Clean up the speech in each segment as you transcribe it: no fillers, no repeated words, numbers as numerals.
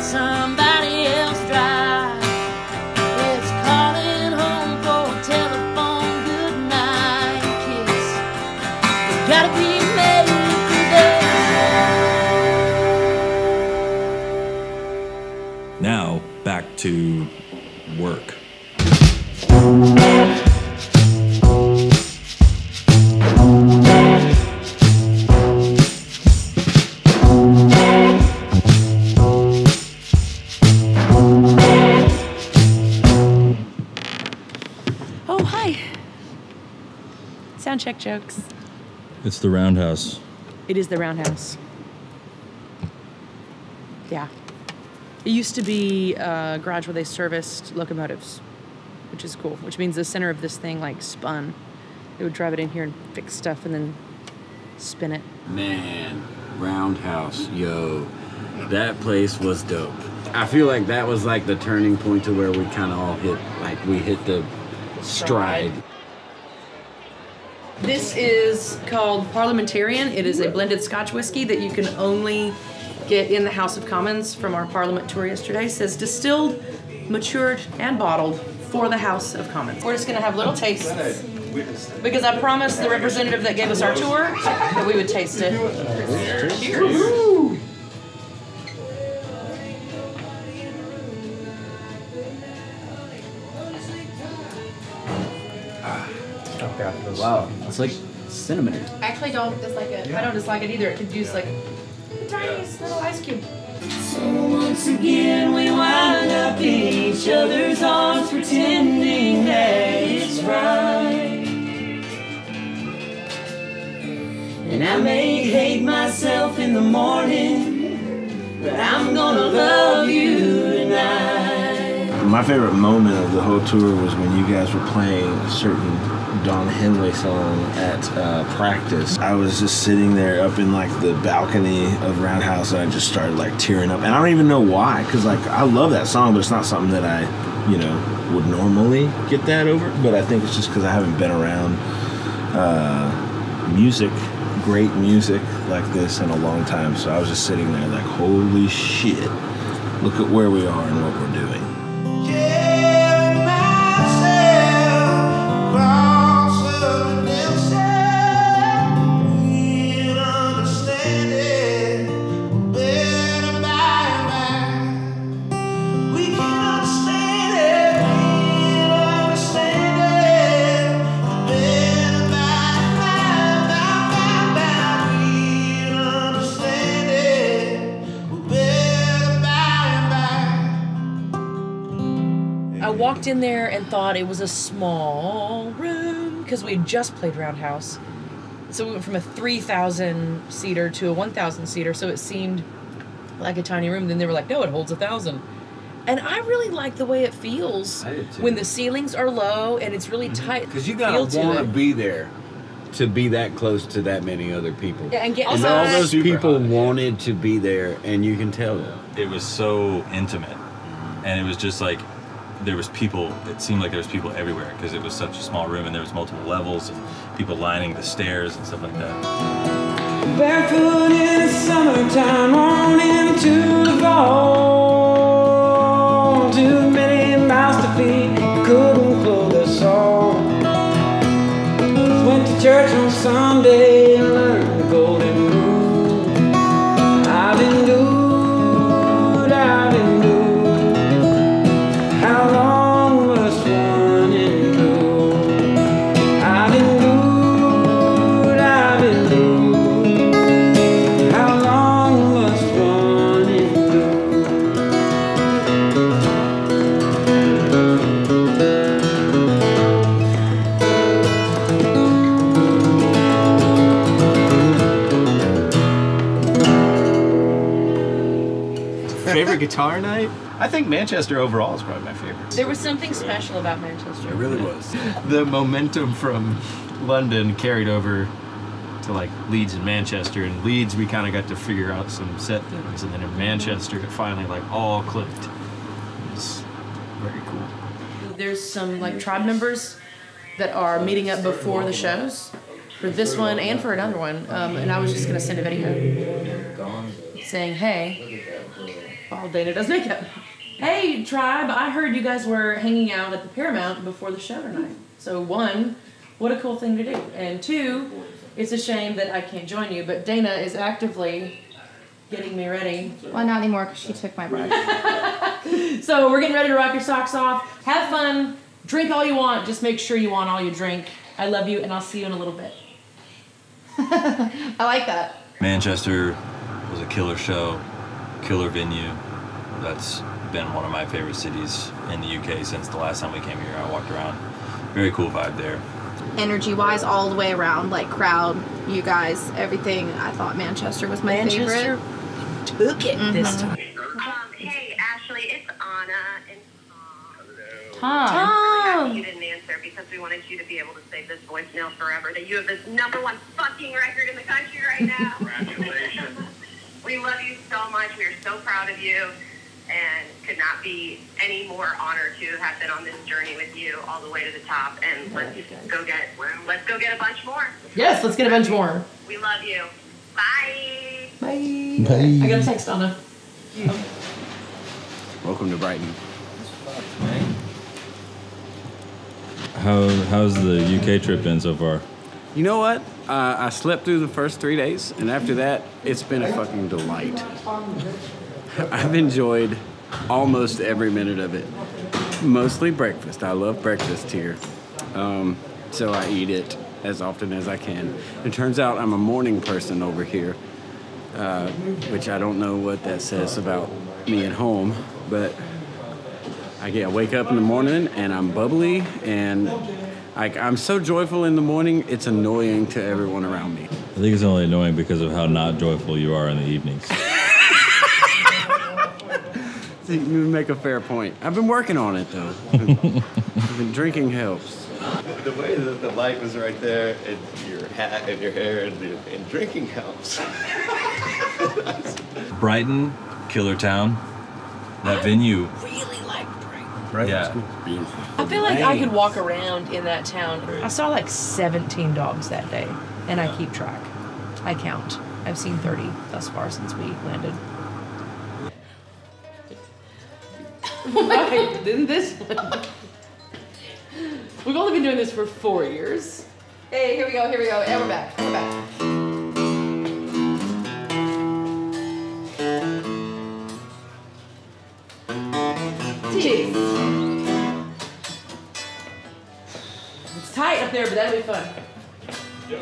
somebody else drive. It's calling home for a telephone goodnight kiss. It's gotta be made today. Now, back to work. Oh, hi. Sound check jokes. It's the Roundhouse. It is the Roundhouse. Yeah. It used to be a garage where they serviced locomotives, which is cool, which means the center of this thing like spun. They would drive it in here and fix stuff and then spin it. Man, Roundhouse, yo, that place was dope. I feel like that was like the turning point to where we kind of all hit, like we hit the stride. This is called Parliamentarian. It is a blended Scotch whiskey that you can only get in the House of Commons from our Parliament tour yesterday. It says distilled, matured, and bottled for the House of Commons. We're just gonna have little tastes because I promised the representative that gave us our tour that we would taste it. Cheers. Wow, it's like cinnamon. I actually don't dislike it. I don't dislike it either. It could use like the tiniest little ice cube. So once again we wind up in each other's arms, pretending that it's right. And I may hate myself in the morning, but I'm gonna love you tonight. My favorite moment of the whole tour was when you guys were playing a certain Don Henley song at practice. I was just sitting there up in like the balcony of Roundhouse and I just started like tearing up. And I don't even know why, because like I love that song, but it's not something that I, you know, would normally get that over. But I think it's just because I haven't been around music, great music like this in a long time. So I was just sitting there like, holy shit, look at where we are and what we're doing. I walked in there and thought it was a small room because we had just played Roundhouse. So we went from a 3,000 seater to a 1,000 seater, so it seemed like a tiny room. Then they were like, no, it holds 1,000. And I really like the way it feels when the ceilings are low and it's really tight. Because you gotta want to be there to be that close to that many other people. Yeah, and get all those people wanted to be there, and you can tell them. It was so intimate, and it was just like there was people. It seemed like there was people everywhere because it was such a small room, and there was multiple levels and people lining the stairs and stuff like that. Barefoot in the summertime, on into the fall. Too many mouths to feed, couldn't clothe us all. Went to church on Sunday and learned the golden rule. I've been good, I've been good. How long must one endure? I've been good, I've been good. How long must one endure? Favorite guitar night? I think Manchester overall is probably my favorite. There was something special about Manchester. It really was. The momentum from London carried over to like Leeds and Manchester. In Leeds, we kind of got to figure out some set things, and then in Manchester, it finally like all clicked. It was very cool. There's some like tribe members that are meeting up before the shows for this one and for another one, and I was just gonna send a video saying, hey, while Dana does makeup. Hey, tribe, I heard you guys were hanging out at the Paramount before the show tonight. So 1, what a cool thing to do. And 2, it's a shame that I can't join you, but Dana is actively getting me ready. Well, not anymore because she took my brush. So we're getting ready to rock your socks off. Have fun. Drink all you want. Just make sure you want all you drink. I love you, and I'll see you in a little bit. I like that. Manchester was a killer show, killer venue. That's been one of my favorite cities in the UK since the last time we came here. I walked around. Very cool vibe there. Energy-wise, all the way around, like crowd, you guys, everything. I thought Manchester was my favorite. Took it this time. Hey, Ashley, it's Anna and Tom. You didn't answer because we wanted you to be able to save this voicemail forever. That you have this #1 fucking record in the country right now. Congratulations. We love you so much. We are so proud of you, and could not be any more honored to have been on this journey with you all the way to the top. And let's go get a bunch more. Yes, let's get a bunch more. We love you. Bye. Bye. Bye. I got a text, Anna. Welcome to Brighton. How's the UK trip been so far? You know what? I slept through the first 3 days, and after that, it's been a fucking delight. I've enjoyed almost every minute of it. Mostly breakfast. I love breakfast here. So I eat it as often as I can. It turns out I'm a morning person over here, which I don't know what that says about me at home, but I wake up in the morning and I'm bubbly and I'm so joyful in the morning, it's annoying to everyone around me. I think it's only annoying because of how not joyful you are in the evenings. You make a fair point. I've been working on it though. I've been drinking helps. The way that the light was right there, and your hat and your hair and drinking helps. Brighton, killer town. That venue. Really like Brighton. Right? Yeah. Beautiful. I feel like I could walk around in that town. I saw like 17 dogs that day, and I keep track. I count. I've seen 30 thus far since we landed. Right, then this one. We've only been doing this for 4 years. Hey, here we go, and we're back. Cheese. It's tight up there, but that'll be fun.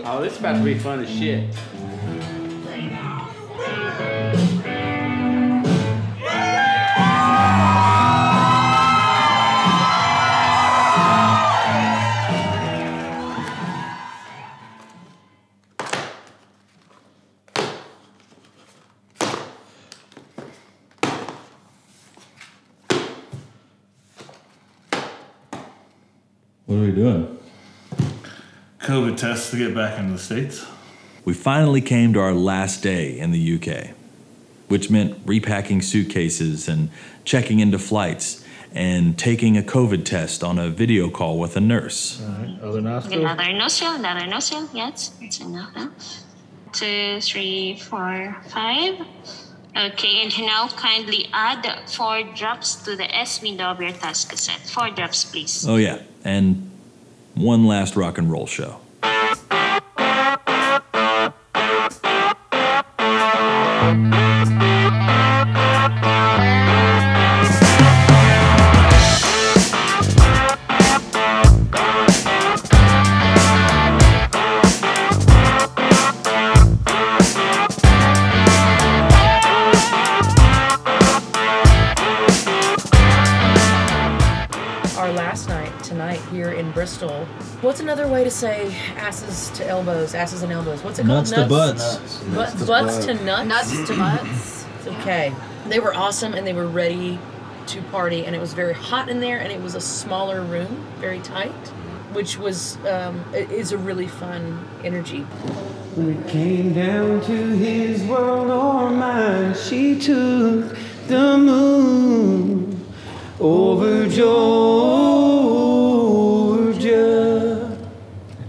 Oh, this is about to be fun as shit. What are we doing? COVID tests to get back into the States. We finally came to our last day in the UK, which meant repacking suitcases and checking into flights and taking a COVID test on a video call with a nurse. All right, other nostril. Another nostril, yes, it's enough. 2, 3, 4, 5. Okay, and now kindly add 4 drops to the S window of your task cassette. 4 drops, please. Oh yeah, and one last rock and roll show. Bristol. What's another way to say asses to elbows? Asses and elbows. What's it called? Nuts to butts. Butts to nuts. Nuts to butts. Okay. They were awesome and they were ready to party, and it was very hot in there, and it was a smaller room, very tight, which was is a really fun energy. When it came down to his world or mine, she took the moon over Georgia.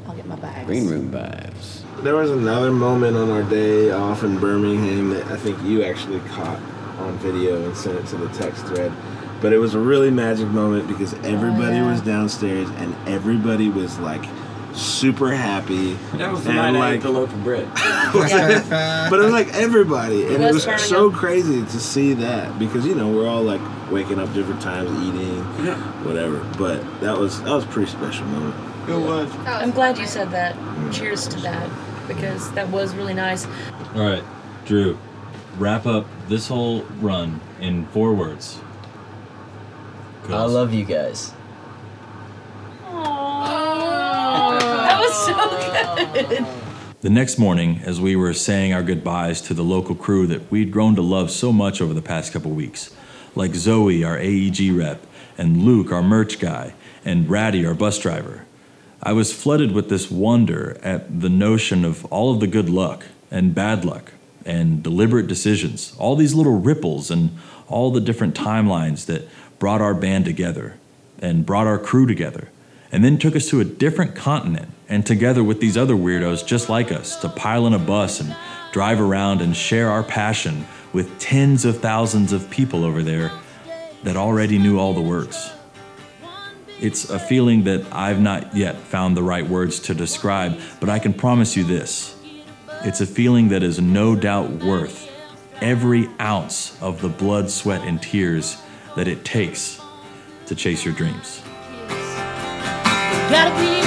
I'll get my bags. Green room vibes. There was another moment on our day off in Birmingham that I think you actually caught on video and sent it to the text thread. But it was a really magic moment because everybody was downstairs and everybody was like super happy. That was the night I ate the loaf of bread. But it was like everybody, and it was so crazy to see that because we're all like waking up different times, eating, whatever. But that was pretty special moment. It was. I'm glad you said that. Cheers to that, because that was really nice. All right, Drew, wrap up this whole run in 4 words. I love you guys. That was so good. The next morning, as we were saying our goodbyes to the local crew that we'd grown to love so much over the past couple weeks, like Zoe, our AEG rep, and Luke, our merch guy, and Ratty, our bus driver, I was flooded with this wonder at the notion of all of the good luck and bad luck and deliberate decisions, all these little ripples and all the different timelines that brought our band together and brought our crew together, and then took us to a different continent and together with these other weirdos just like us to pile in a bus and drive around and share our passion with tens of thousands of people over there that already knew all the words. It's a feeling that I've not yet found the right words to describe, but I can promise you this. It's a feeling that is no doubt worth every ounce of the blood, sweat, and tears that it takes to chase your dreams. Gotta be